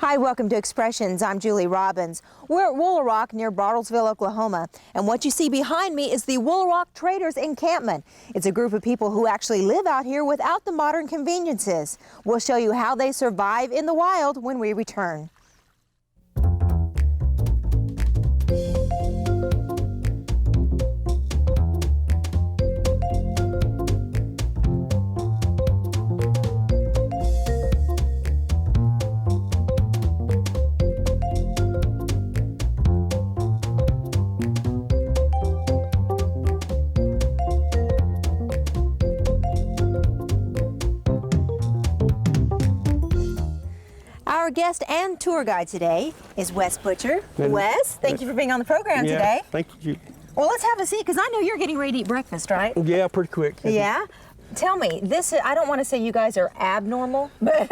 Hi, welcome to Expressions. I'm Julie Robbins. We're at Woolaroc near Bartlesville, Oklahoma, and what you see behind me is the Woolaroc Traders Encampment. It's a group of people who actually live out here without the modern conveniences. We'll show you how they survive in the wild when we return. Our guest and tour guide today is Wes Butcher. Wes, thank you for being on the program today. Thank you. Well, let's have a seat, because I know you're getting ready to eat breakfast, right? Yeah, pretty quick. Yeah? Tell me, I don't want to say you guys are abnormal, but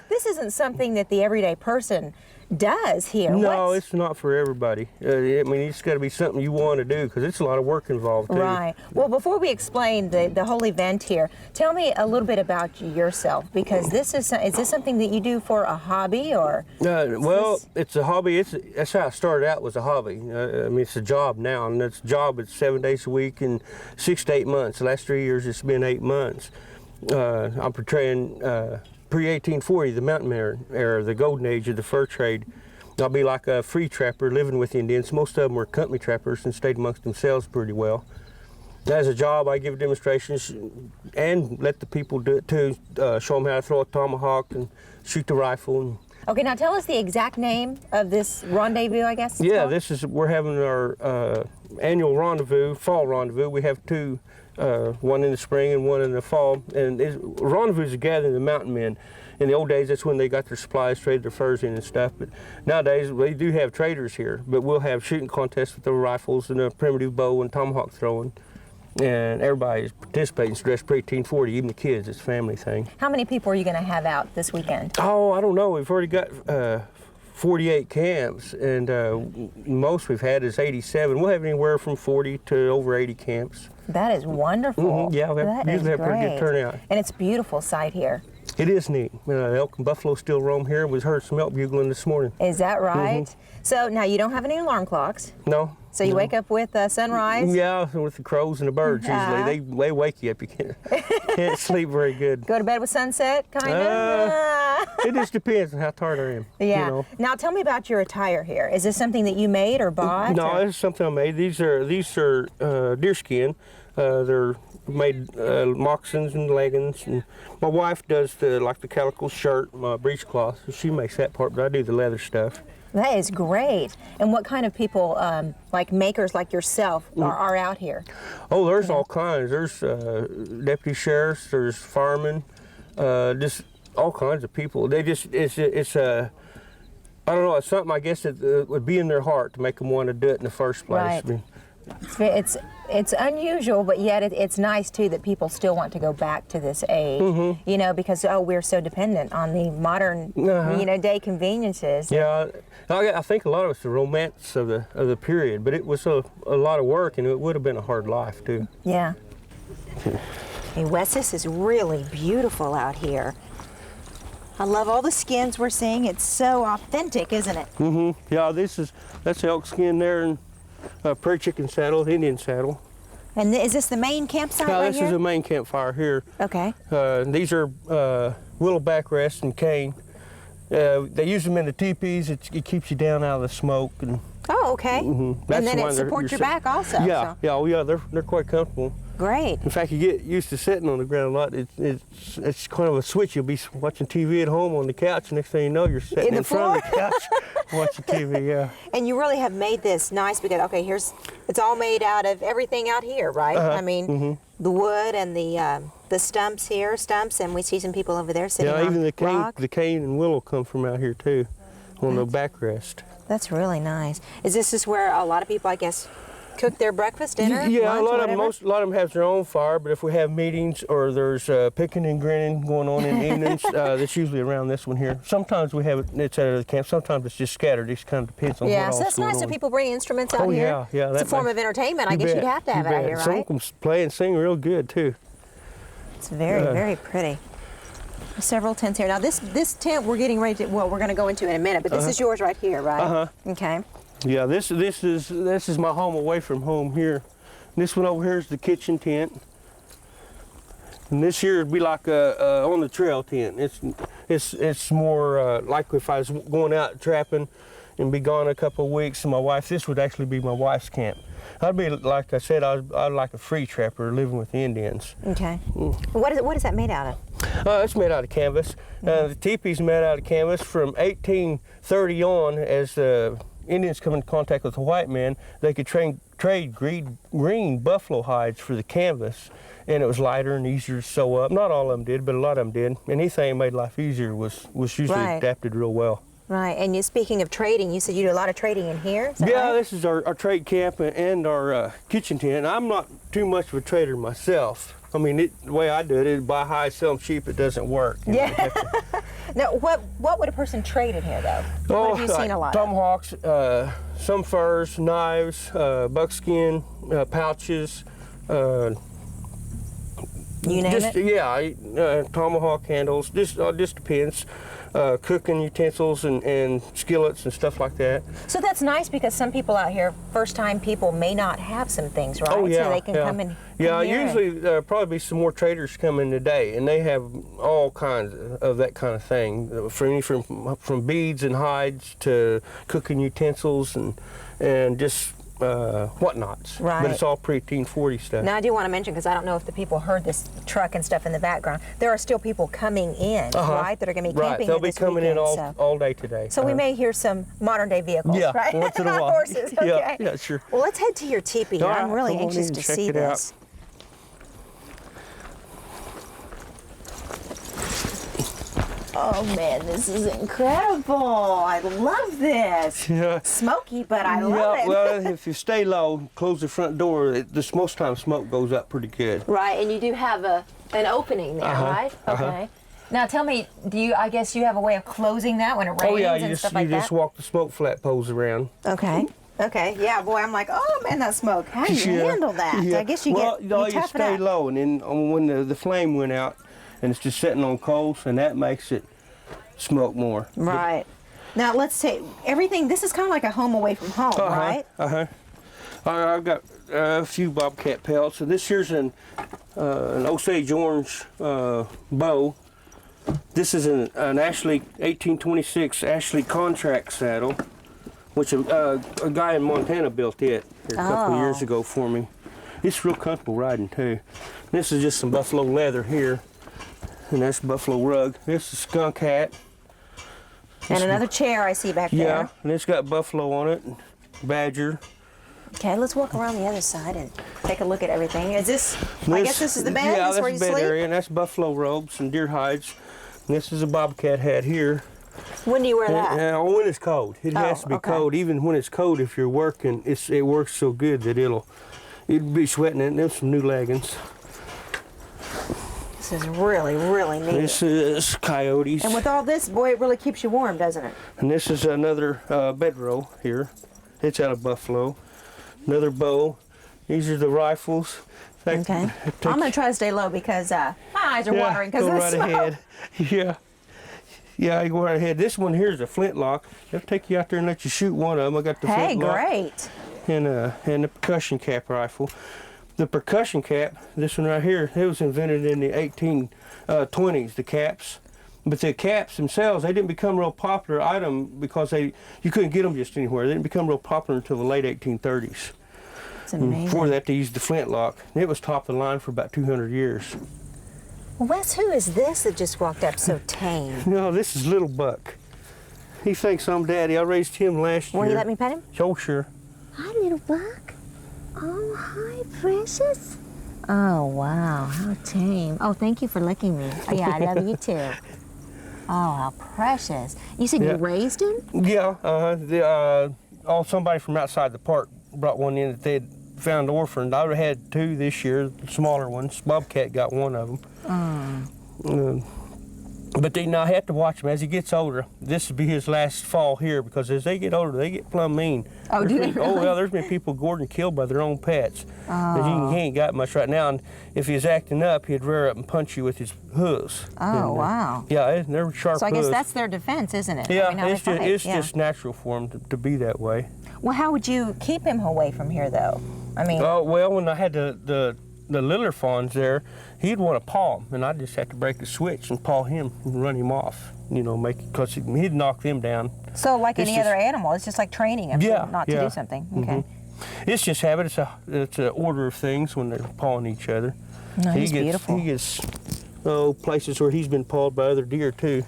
this isn't something that the everyday person does here. No, it's not for everybody. I mean, it's got to be something you want to do, because it's a lot of work involved, too. Right. Well, before we explain the whole event here, tell me a little bit about yourself, because is this something that you do for a hobby, or? Well, it's a hobby. That's how I started out, was a hobby. I mean, it's a job now, and it's a job. It's 7 days a week and 6 to 8 months. The last 3 years, it's been 8 months. I'm portraying pre-1840, the mountain era, the golden age of the fur trade. I'll be like a free trapper living with Indians. Most of them were company trappers and stayed amongst themselves pretty well. As a job, I give demonstrations and let the people do it too, show them how to throw a tomahawk and shoot the rifle. Okay, now tell us the exact name of this rendezvous, I guess. Yeah, we're having our annual rendezvous, fall rendezvous. We have two. One in the spring and one in the fall. And rendezvous is a gathering of the mountain men. In the old days, that's when they got their supplies, traded their furs in and stuff. But nowadays, we do have traders here. But we'll have shooting contests with the rifles and a primitive bow and tomahawk throwing. And everybody is participating, dressed pre-1840, even the kids. It's a family thing. How many people are you going to have out this weekend? Oh, I don't know. We've already got 48 camps, and most we've had is 87. We'll have anywhere from 40 to over 80 camps. That is wonderful. Mm-hmm. Yeah, we usually have a pretty good turnout. And it's a beautiful sight here. It is neat. Elk and buffalo still roam here. We heard some elk bugling this morning. Is that right? Mm-hmm. So now you don't have any alarm clocks? No. So you wake up with sunrise? Yeah, with the crows and the birds usually. They wake you up. You can't sleep very good. Go to bed with sunset, kind of? It just depends on how tired I am. Yeah. You know. Now tell me about your attire here. Is this something that you made or bought? No, it's something I made. These are deerskin. They're made moccasins and leggings. And my wife does the calico shirt, my breechcloth. She makes that part, but I do the leather stuff. That is great. And what kind of people, like makers like yourself, are out here? Oh, there's all kinds. There's deputy sheriffs, there's firemen, just all kinds of people. They just, it's I don't know, it's something I guess that would be in their heart to make them want to do it in the first place. Right. I mean, it's unusual, but yet it's nice too that people still want to go back to this age, you know, because we're so dependent on the modern, day conveniences. Yeah, I think a lot of it's the romance of the period, but it was a lot of work, and it would have been a hard life too. Yeah. Hey Wes, this is really beautiful out here. I love all the skins we're seeing. It's so authentic, isn't it? Mm-hmm. Yeah, that's elk skin there, and prairie chicken saddle, Indian saddle. And is this the main campsite right here? This is the main campfire here. Okay. These are willow backrest and cane. They use them in the teepees. It keeps you down out of the smoke. And, oh, okay. And then it supports your back also. Yeah, they're quite comfortable. Great. In fact, you get used to sitting on the ground a lot. It's kind of a switch. You'll be watching TV at home on the couch. Next thing you know, you're sitting in front of the couch watching TV. Yeah. And you really have made this nice because it's all made out of everything out here, right? I mean, the wood and the stumps here, and we see some people over there sitting on even rock. the cane and willow come from out here too, on the backrest. That's really nice. Is this just where a lot of people, I guess, cook their breakfast, dinner, Yeah, lunch, a lot of them have their own fire, but if we have meetings or there's picking and grinning going on in the evenings, that's usually around this one here. Sometimes we have it's at the camp, sometimes it's just scattered. It just kind of depends on what else so that's nice on. that people bring instruments out here. Yeah. It's a form of entertainment. I guess you'd have to have it out here, right? Some of them play and sing real good, too. It's very, very pretty. Several tents here. Now this tent we're getting ready to, well, we're going to go into in a minute, but this is yours right here, right? Okay. Yeah, this is my home away from home here. This one over here is the kitchen tent. And this here would be like a on the trail tent. It's more like if I was going out trapping and be gone a couple of weeks. And my wife, this would actually be my wife's camp. I'd be, like I said, I'd like a free trapper living with the Indians. Okay. What is that made out of? It's made out of canvas. The teepee's made out of canvas from 1830 on. As Indians come in contact with the white men, they could trade green buffalo hides for the canvas, and it was lighter and easier to sew up. Not all of them did, but a lot of them did. Anything that made life easier was usually adapted real well. Right, and speaking of trading, you said you do a lot of trading in here? Is that right? This is our trade camp and our kitchen tent. I'm not too much of a trader myself. I mean, the way I do it, buy high, sell them cheap, it doesn't work. Yeah. Now, what would a person trade in here, though? What have you seen a lot tomahawks, some furs, knives, buckskin, pouches. You name it? Yeah, tomahawk handles, just depends. Cooking utensils and skillets and stuff like that. So that's nice because some people out here, first-time people, may not have some things, right? Oh, yeah. So they can come in. Yeah, usually there'll probably be some more traders coming today, and they have all kinds of that kind of thing, from beads and hides to cooking utensils and just whatnots. Right. But it's all pre-1840 stuff. Now I do want to mention, because I don't know if the people heard this truck and stuff in the background, there are still people coming in, right, that are going to be camping Right, they'll be coming in all day today. So we may hear some modern day vehicles, right? Once in a while. Horses, okay. Yeah, sure. Well, let's head to your teepee. I'm really anxious to see this. Out. Oh man, this is incredible. I love this. Yeah. Smoky, but I love it. Well, if you stay low, close the front door, most time smoke goes up pretty good. Right, and you do have an opening there, right? Okay. Now tell me, I guess you have a way of closing that when it rains and stuff like that? You just walk the smoke flat poles around. Okay. Okay, yeah, boy, I'm like, oh man, that smoke. How do you handle that? Yeah. I guess you you stay low, and then when the flame went out, and it's just sitting on coals, and that makes it smoke more. Right. Now let's say everything. This is kind of like a home away from home, right? I've got a few bobcat pelts. So this here's an Osage orange bow. This is an Ashley 1826 Ashley contract saddle, which a guy in Montana built it here a couple of years ago for me. It's real comfortable riding too. This is just some buffalo leather here, and that's buffalo rug. This is skunk hat. And another chair I see back there. Yeah, and it's got buffalo on it, and badger. Okay, let's walk around the other side and take a look at everything. Is this, I guess this is the bed? Yeah, this is where you bed sleep? area, and that's buffalo robes and deer hides. And this is a bobcat hat here. When do you wear that? When it's cold. It has to be cold. Even when it's cold, if you're working, it works so good that it'll be sweating it. And there's some new leggings. This is really, really neat. This is coyotes. And with all this, boy, it really keeps you warm, doesn't it? And this is another bedroll here. It's out of buffalo. Another bow. These are the rifles. Okay. I'm going to try to stay low because my eyes are watering because of the smoke. Ahead. Yeah, you go right ahead. This one here is a flintlock. They'll take you out there and let you shoot one of them. I got the flintlock. Hey, great. And the percussion cap rifle. The percussion cap, this one right here, it was invented in the 1820s, the caps. But the caps themselves, they didn't become a real popular item because you couldn't get them just anywhere. They didn't become real popular until the late 1830s. It's amazing. Before that, they used the flintlock. And it was top of the line for about 200 years. Well, Wes, who is this that just walked up so tame? No, this is Little Buck. He thinks I'm Daddy. I raised him last year. Will you let me pet him? Oh, sure. Hi, Little Buck. Oh, hi, precious. Oh, wow, how tame. Oh, thank you for licking me. Oh, yeah, I love you too. Oh, how precious. You said you raised him? Yeah, somebody from outside the park brought one in that they had found orphaned. I had two this year, smaller ones. Bobcat got one of them. But they now have to watch him as he gets older. This will be his last fall here because as they get older, they get plumb mean. Oh, do they really? Oh, well, there's been people gored and killed by their own pets. Oh. He ain't got much right now. And if he's acting up, he'd rear up and punch you with his hooves. Oh, wow. Yeah, they're sharp So I guess hooves. that's their defense, isn't it? Yeah, I mean, it's just natural for him to be that way. Well, how would you keep him away from here, though? I mean... Oh, well, when I had the littler fawns there, he'd want to paw him, and I'd just have to break the switch and paw him and run him off, you know, because he'd knock them down. So like any other animal, it's just like training him not to do something. Okay. It's just habit. It's an order of things when they're pawing each other. No, he's beautiful. He gets places where he's been pawed by other deer too.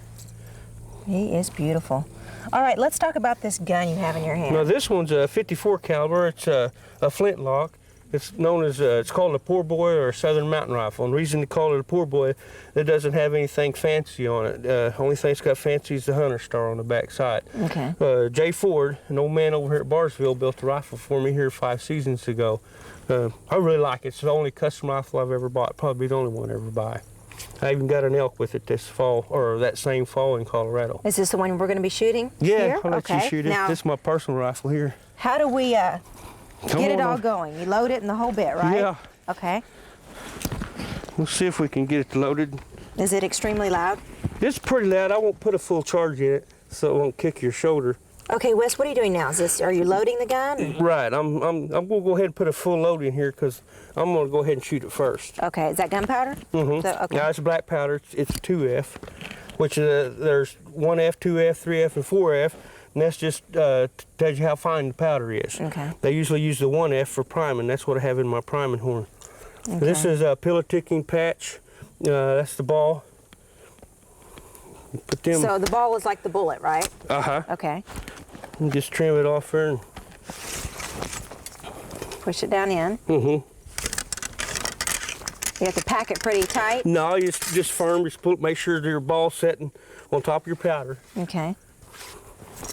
He is beautiful. All right, let's talk about this gun you have in your hand. Now this one's a 54 caliber. It's a flintlock. It's known as it's called a poor boy or a Southern Mountain Rifle. And the reason they call it a poor boy, it doesn't have anything fancy on it. Only thing it's got fancy is the hunter star on the back side. Okay. Jay Ford, an old man over here at Barsville, built a rifle for me here 5 seasons ago. I really like it. It's the only custom rifle I've ever bought. Probably the only one I ever buy. I even got an elk with it this fall, or that same fall in Colorado. Is this the one we're going to be shooting? Yeah, here? I'll let you shoot it. Now, this is my personal rifle here. How do we get it all going? You load it in the whole bit, right? Yeah. Okay. We'll see if we can get it loaded. Is it extremely loud? It's pretty loud. I won't put a full charge in it so it won't kick your shoulder. Okay, Wes, what are you doing now? Are you loading the gun? Right. I'm going to go ahead and put a full load in here because I'm going to go ahead and shoot it first. Okay. Is that gunpowder? Mm-hmm. So, okay. Yeah, it's black powder. It's 2F, which there's 1F, 2F, 3F, and 4F. And that's just tells you how fine the powder is. Okay. They usually use the 1F for priming. That's what I have in my priming horn. Okay. This is a pillow ticking patch. That's the ball. Put them. So the ball is like the bullet, right? Uh-huh. Okay. And just trim it off there. And push it down in. Mm-hmm. You have to pack it pretty tight? No, just firm. Just make sure your ball's setting on top of your powder. Okay.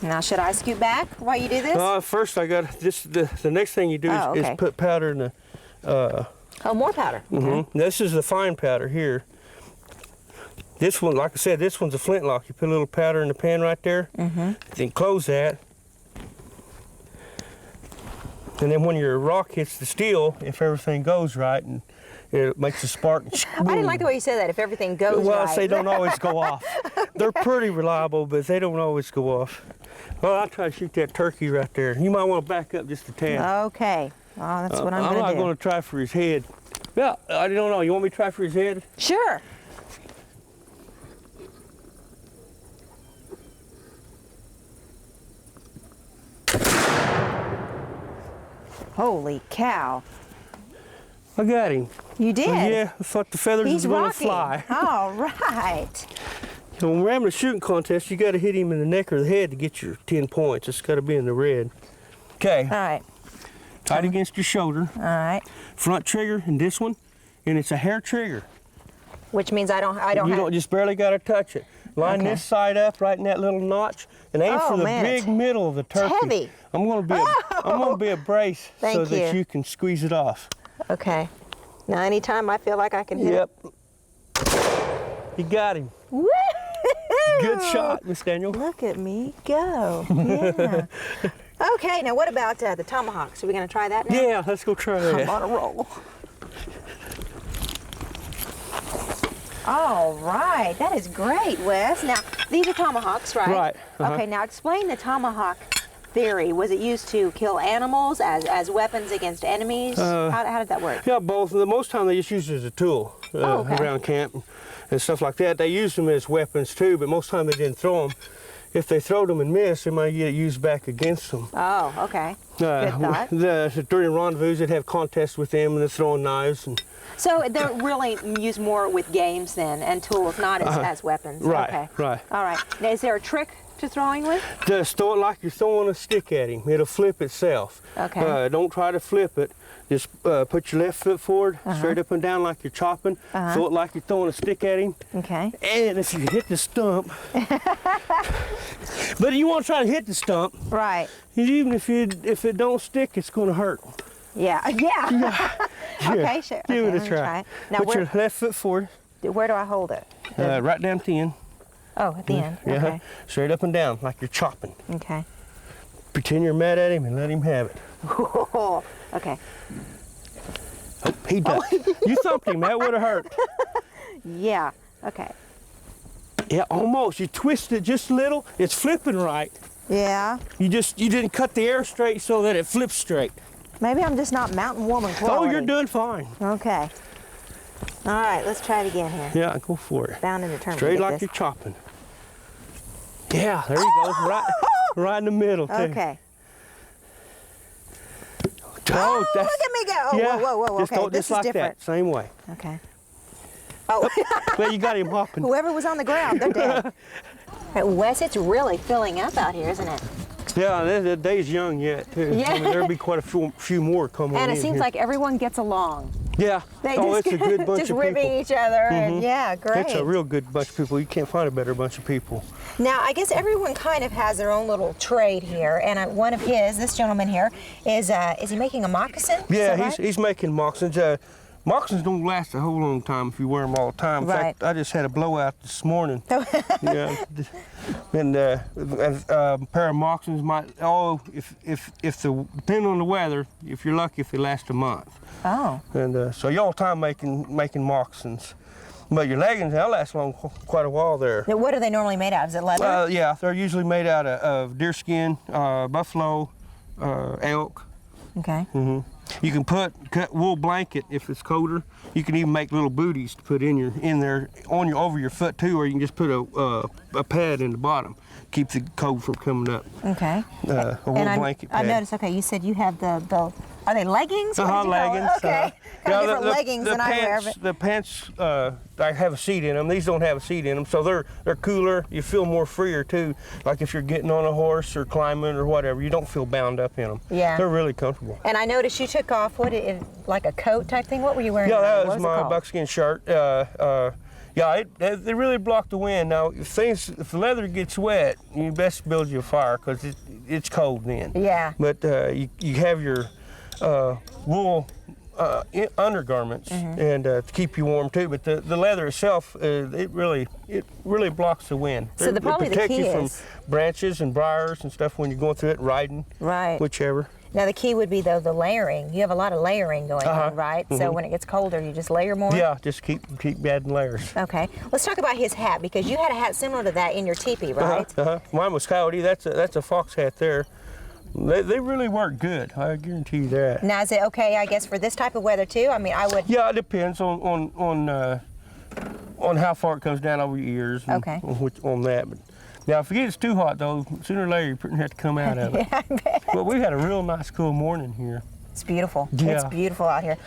Now, should I scoot back while you do this? First, I got this. The next thing you do is put powder in the. Oh, more powder. Okay. Mm-hmm. This is the fine powder here. This one, like I said, this one's a flintlock. You put a little powder in the pan right there. Mm-hmm. Then close that. And then when your rock hits the steel, if everything goes right, and it makes a spark. I didn't like the way you said that. If everything goes right. Well, they don't always go off. They're pretty reliable, but they don't always go off. Well, I'll try to shoot that turkey right there. You might want to back up just a tad. Okay. Oh, that's what I'm going to do. I'm not going to try for his head. Yeah, I don't know. You want me to try for his head? Sure. Holy cow. I got him. You did? Well, yeah, I thought the feathers was going to fly. All right. So when we're having a shooting contest, you got to hit him in the neck or the head to get your 10 points. It's got to be in the red. Okay. All right. Tight against your shoulder. All right. Front trigger in this one, and it's a hair trigger. Which means I don't You don't just barely got to touch it. Line this side up right in that little notch, and aim for the big middle of the turkey. It's heavy. I'm going to be a brace so that you can squeeze it off. Okay. Now, anytime I feel like I can hit it. You got him. Woo! Good shot, Miss Daniel. Look at me go. Yeah. Okay, now what about the tomahawks? Are we going to try that now? Yeah, let's go try that. I'm on a roll. All right, that is great, Wes. Now, these are tomahawks, right? Right. Okay, now explain the tomahawk theory. Was it used to kill animals as weapons against enemies? How did that work? Yeah, both. The most time they just use it as a tool around camp and stuff like that. They use them as weapons too, but most time they didn't throw them. If they throw them and miss, they might get used back against them. Oh, okay. Good thought. During rendezvous, they'd have contests with them and they're throwing knives. So they're really used more with games then and tools, not as weapons. Right, okay. right. All right. Now, is there a trick to throwing with? Just throw it like you're throwing a stick at him. It'll flip itself. Okay. Don't try to flip it. Just put your left foot forward, straight up and down like you're chopping. Throw it like you're throwing a stick at him. Okay. And if you hit the stump, but you want to try to hit the stump. Right. Even if it don't stick, it's going to hurt. Yeah. Okay, sure. Give okay, it a try. Now, put your left foot forward. Where do I hold it? Right down at the end. Oh, at the end. Yeah, Okay. straight up and down, like you're chopping. Okay. Pretend you're mad at him and let him have it. Okay. Oh, he does. You thumped him, that would have hurt. Yeah. Okay. Yeah, almost. You twist it just a little, it's flipping right. Yeah. You didn't cut the air straight so that it flips straight. Maybe I'm just not mountain woman quality. Oh, you're doing fine. Okay. All right, let's try it again here. Yeah, go for it. Bound and determined. Straight like you're chopping. Yeah, there you go. Right in the middle, too. Okay. Oh, look at me go. Oh, yeah, whoa. Just Okay, go this just is like different. that, same way. Okay. Oh. Well, you got him hopping. Whoever was on the ground, they're dead. Right, Wes, it's really filling up out here, isn't it? Yeah, the day's young yet, too. Yeah. I mean, there'll be quite a few more coming in. And it seems here. like everyone gets along. Yeah. They It's a good bunch just of ribbing people. each other. And yeah, great. It's a real good bunch of people. You can't find a better bunch of people. Now, I guess everyone kind of has their own little trade here, and one of his, this gentleman here, is he making a moccasin? Is Yeah, that right? he's making moccasins. Moccasins don't last a whole long time if you wear them all the time. In fact, I just had a blowout this morning. Yeah, and a pair of moccasins might. Oh, depending on the weather, if you're lucky, if they last a month. Oh. And so y'all time making moccasins. But your leggings, they'll last quite a while there. Now, what are they normally made out of? Is it leather? Yeah, they're usually made out of deer skin, buffalo, elk. Okay. You can cut wool blanket if it's colder. You can even make little booties to put over your foot too, or you can just put a pad in the bottom, keep the cold from coming up. Okay. A wool blanket pad. I noticed. Okay, you said you have the. Are they leggings? What did you call leggings. them? Okay. Kind of different leggings than I wear. But the pants, I have a seat in them. These don't have a seat in them, so they're cooler. You feel more freer too. Like if you're getting on a horse or climbing or whatever, you don't feel bound up in them. Yeah. They're really comfortable. And I noticed you took off like a coat type thing. What were you wearing? Yeah, that What was my it called? buckskin shirt. Yeah, they really block the wind. Now, if the leather gets wet, you best build you a fire because it's cold then. Yeah. But you have your wool undergarments and to keep you warm too. But the leather itself, it really blocks the wind. So probably the key you from is branches and briars and stuff when you're going through it, riding. Right. Whichever. Now the key would be though the layering. You have a lot of layering going on, right? So when it gets colder, you just layer more. Yeah, just keep adding layers. Okay. Let's talk about his hat because you had a hat similar to that in your teepee, right? Mine was coyote. That's a fox hat there. They really work good. I guarantee you that. Now is it okay? I guess for this type of weather too. I mean, I would. Yeah, it depends on how far it comes down over your ears. And Okay. on that. But now, if it gets too hot though, sooner or later you're going to have to come out of it. Yeah, I bet. But we had a real nice, cool morning here. It's beautiful. Yeah. It's beautiful out here.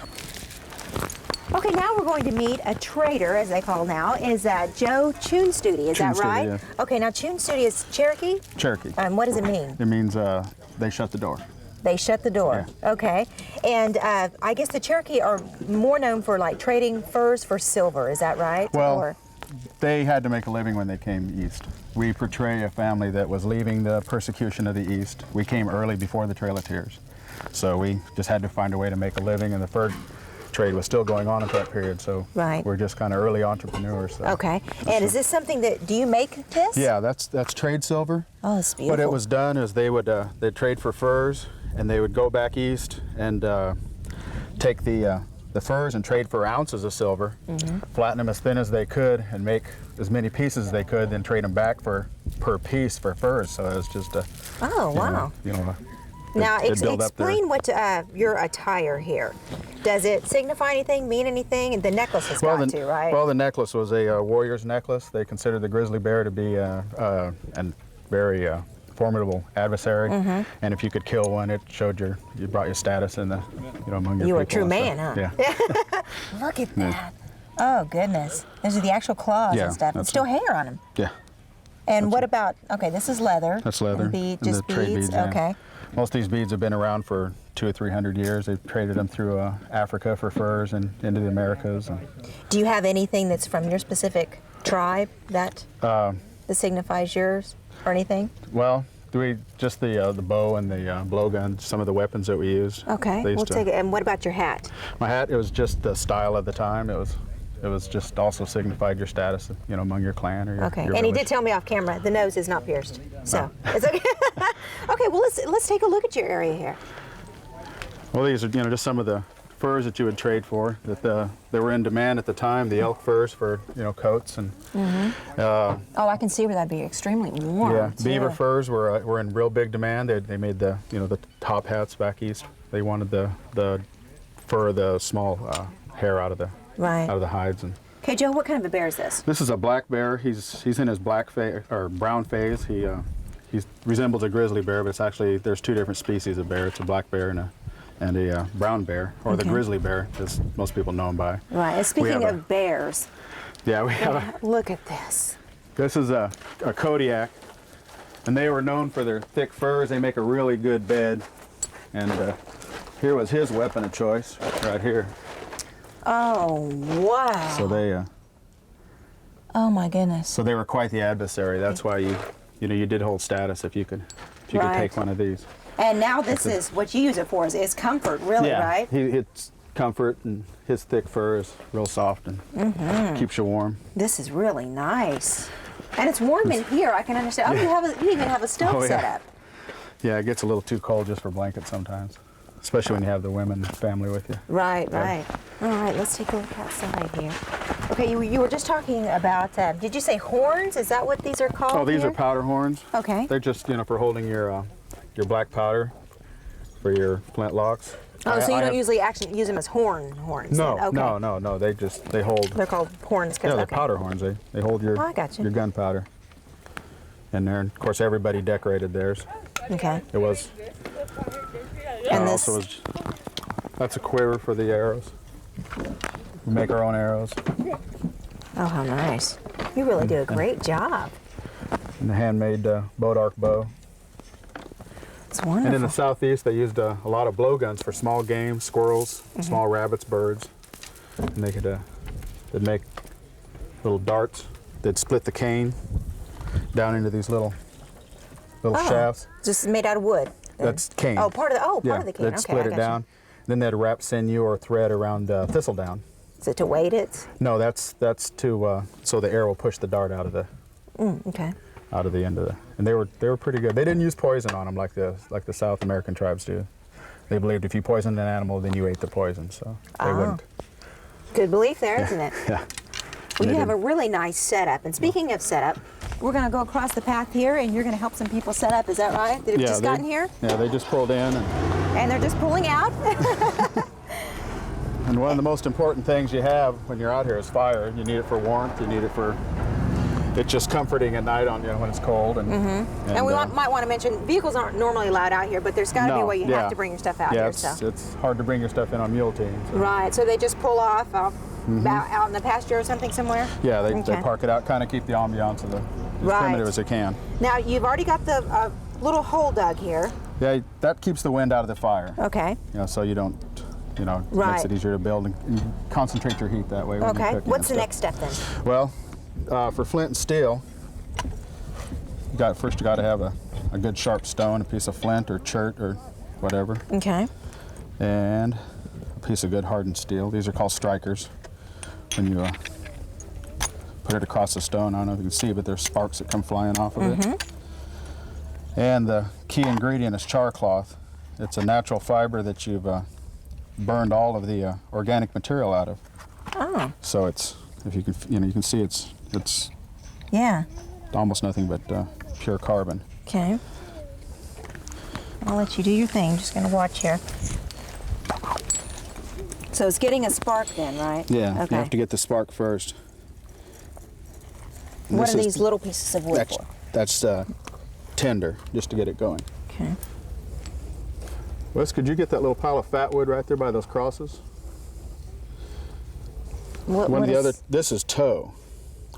Okay, now we're going to meet a trader, as they call now, is Joe Chunstudi. Is that right? Yeah. Okay, now Chunstudi is Cherokee? Cherokee. What does it mean? It means they shut the door. They shut the door. Yeah. Okay. And I guess the Cherokee are more known for like trading furs for silver. Is that right? Well, they had to make a living when they came east. We portray a family that was leaving the persecution of the East. We came early before the Trail of Tears. So we just had to find a way to make a living, and the fur trade was still going on at that period. So we're just kind of early entrepreneurs. So. Okay. And is this something that, do you make this? Yeah, that's trade silver. Oh, it's beautiful. What it was done is they would they'd trade for furs, and they would go back east and take the furs and trade for ounces of silver, flatten them as thin as they could, and make as many pieces as they could, then trade them back per piece for furs. So it was just a. Oh, wow. Now, explain what your attire here. Does it signify anything, mean anything? The necklace has got to, right? Well, the necklace was a warrior's necklace. They considered the grizzly bear to be a very formidable adversary, and if you could kill one, it showed you brought your status in the among your people. You were a true man, huh? Yeah. Look at that. Oh goodness, those are the actual claws and stuff. And still hair on them. Yeah. And what about? Okay, this is leather. That's leather. And just the trade beads. yeah. Okay. Most of these beads have been around for 200 or 300 years. They've traded them through Africa for furs and into the Americas. Do you have anything that's from your specific tribe that signifies yours or anything? Well, just the bow and the blowgun, some of the weapons that we used. Okay, we'll take it. And what about your hat? My hat, it was just the style of the time. It was It was just also signified your status, among your clan or your Okay, your and he village. did tell me off camera the nose is not pierced, so it's okay. Okay, well let's take a look at your area here. Well, these are just some of the furs that you would trade for that were in demand at the time. The elk furs for coats and Oh, I can see where that'd be extremely warm. yeah, beaver too. furs were in real big demand. They made the the top hats back east. They wanted the fur, the small hair out of the hides. And Okay, Joe, what kind of a bear is this? this is a black bear. He's in his black phase or brown phase. He resembles a grizzly bear, but it's actually there's two different species of bear. It's a black bear and a brown bear, or the grizzly bear, as most people know him by. Right. And speaking of bears, Yeah, we have look at this. this is a Kodiak, and they were known for their thick furs. They make a really good bed, and here was his weapon of choice, right here. Oh, wow. So they Oh my goodness. so they were quite the adversary. That's why you did hold status if you could Right. take one of these. And now this is what you use it for is comfort, really, right? It's comfort, and his thick fur is real soft and keeps you warm. This is really nice. And it's warm in here, I can understand. Oh, you even have a stove set up. Yeah, it gets a little too cold just for blankets sometimes, especially when you have the women family with you. Right, right. All right, let's take a look outside here. Okay, you were just talking about, did you say horns? Is that what these are called? Oh, these here? are powder horns. Okay. They're just for holding your black powder for your flint locks. Oh, so you don't usually actually use them as horns? No, then. Okay. no. They hold. They're called horns because Yeah, they're powder horns. They hold your I got you. your gunpowder. And there, of course, everybody decorated theirs. Okay. It was. And this. Also was. That's a quiver for the arrows. We make our own arrows. Oh, how nice. You really do a great job. And the handmade boat arc bow. It's wonderful. And in the southeast, they used a lot of blowguns for small game, squirrels, small rabbits, birds. And they could they'd make little darts. They'd split the cane down into these little shafts. Just made out of wood. then. That's cane. Oh, part of the cane. They'd Okay, split I it got down. Then they'd wrap sinew or thread around thistledown. You. Is it to weight it? No, that's to so the arrow will push the dart out of the Okay. end of the. And they were pretty good. They didn't use poison on them like the South American tribes do. They believed if you poisoned an animal, then you ate the poison. So they wouldn't. Good belief there, isn't it? Yeah. Well, They you have a didn't. really nice setup. And speaking of setup, we're going to go across the path here, and you're going to help some people set up. Is that right? They've just gotten here, Yeah, they just pulled in. and they're just pulling out. And one of the most important things you have when you're out here is fire. You need it for warmth. You need it for. It's just comforting at night when it's cold. And And we might want to mention, vehicles aren't normally allowed out here, but there's got to be a way you have to bring your stuff out here. It's hard to bring your stuff in on mule team. So. Right, so they just pull off out in the pasture or something somewhere? Yeah, they Okay. park it out, kind of keep the ambiance of as Right. primitive as they can. Now, you've already got the little hole dug here. Yeah, that keeps the wind out of the fire. Okay. So you don't, Right. makes it easier to build and you concentrate your heat that way. When you're Okay. cooking What's the and next step then? stuff. Well, for flint and steel, you got to have a good sharp stone, a piece of flint or chert or whatever, Okay. and a piece of good hardened steel. These are called strikers. When you put it across the stone, I don't know if you can see, but there's sparks that come flying off of it. And the key ingredient is char cloth. It's a natural fiber that you've burned all of the organic material out of. Oh. So it's, if you can, you can see it's Yeah. almost nothing but pure carbon. Okay. I'll let you do your thing. Just going to watch here. So it's getting a spark then, right? Yeah, Okay. you have to get the spark first. And What this are is- these little pieces of wood for? That's tinder, just to get it going. Okay. Wes, could you get that little pile of fat wood right there by those crosses? One of the other, this is tow.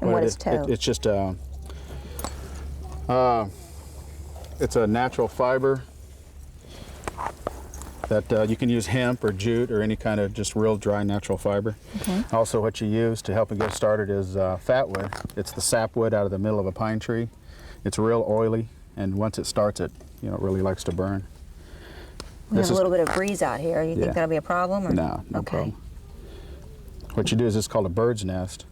And what is tow? It's just it's a natural fiber that you can use hemp or jute or any kind of just real dry natural fiber. Okay. Also, what you use to help it get started is fat wood. It's the sapwood out of the middle of a pine tree. It's real oily, and once it starts, it really likes to burn. We have a little bit of breeze out here. You think that'll be a problem? Or? No Okay. problem. what you do is it's called a bird's nest,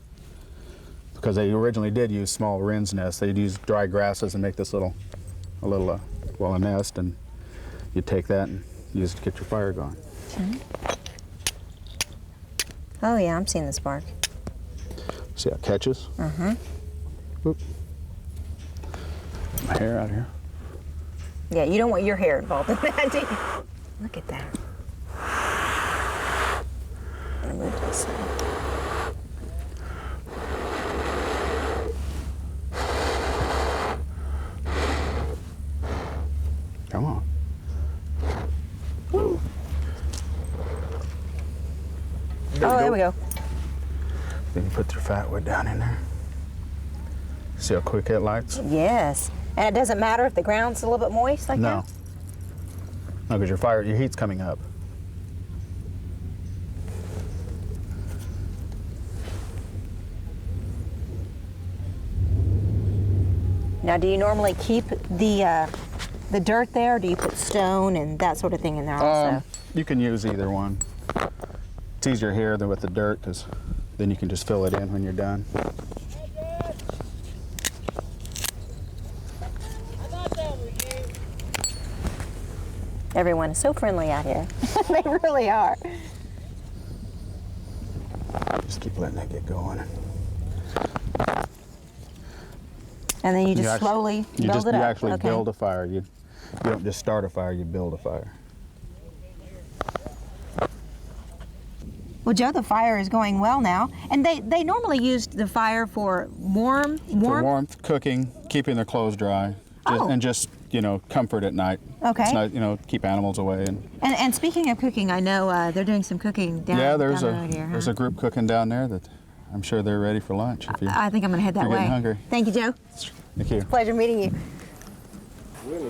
because they originally did use small wren's nests. They'd use dry grasses and make this a nest, and you take that and use it to get your fire going. Okay. Oh yeah, I'm seeing the spark. See how it catches? Oop. My hair out here. Yeah, you don't want your hair involved in that, do you? Look at that. I'm gonna move this side. Come on. Woo. Oh, there we go. Then you put your fat wood down in there. See how quick it lights? Yes. And it doesn't matter if the ground's a little bit moist like that? No, because your heat's coming up. Now, do you normally keep the dirt there, or do you put stone and that sort of thing in there also? You can use either one. It's easier here than with the dirt, because then you can just fill it in when you're done. Everyone is so friendly out here. They really are. Just keep letting that get going. And then you just slowly build it up. You actually build a fire. You don't just start a fire, you build a fire. Well, Joe, the fire is going well now. And they normally used the fire for warmth? For warmth, cooking, keeping their clothes dry, and just, comfort at night. Okay. It's not, keep animals away. And speaking of cooking, I know they're doing some cooking down there's the road here. There's a group cooking down there that I'm sure they're ready for lunch. I think I'm going to head that way. Getting hungry. Thank you, Joe. Thank you. It's a pleasure meeting you.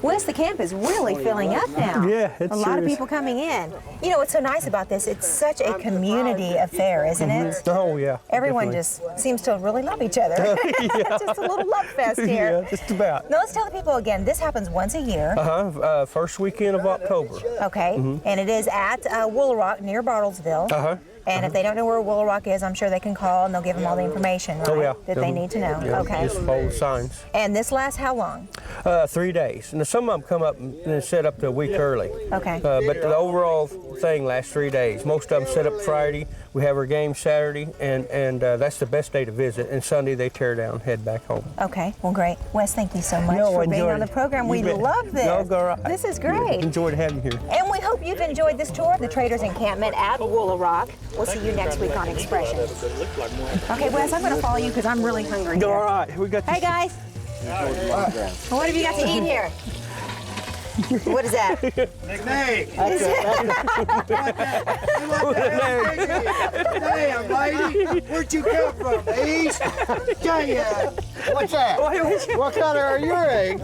Wes, the camp is really filling up now. Yeah, it's a lot of people coming in. You know what's so nice about this? It's such a community affair, isn't it? Oh yeah. Everyone definitely. just seems to really love each other. Just a little love fest here. Yeah, just about. Now let's tell the people again. This happens once a year. First weekend of October. Okay, and it is at Woolaroc near Bartlesville. And if they don't know where Woolaroc is, I'm sure they can call and they'll give them all the information, right? Oh yeah. That they need to know. Yeah, Okay. just follow the signs. And this lasts how long? 3 days. And some of them come up and set up to a week early. Okay. But the overall thing lasts 3 days. Most of them set up Friday. We have our game Saturday, and that's the best day to visit. And Sunday they tear down, head back home. Okay, well, great. Wes, thank you so much for being on the program. We love this. No, go right. This is great. Enjoyed having you here. And we hope you've enjoyed this tour of the Traders Encampment at Woolaroc. We'll see you next week on Expression. Okay, Wes, I'm going to follow you because I'm really hungry here. All right, we got. Hey, guys. Well, what have you got to eat here? What is that? Nick. Damn, lady. Where'd you come from? The East? Damn. What's that? What color are your eggs?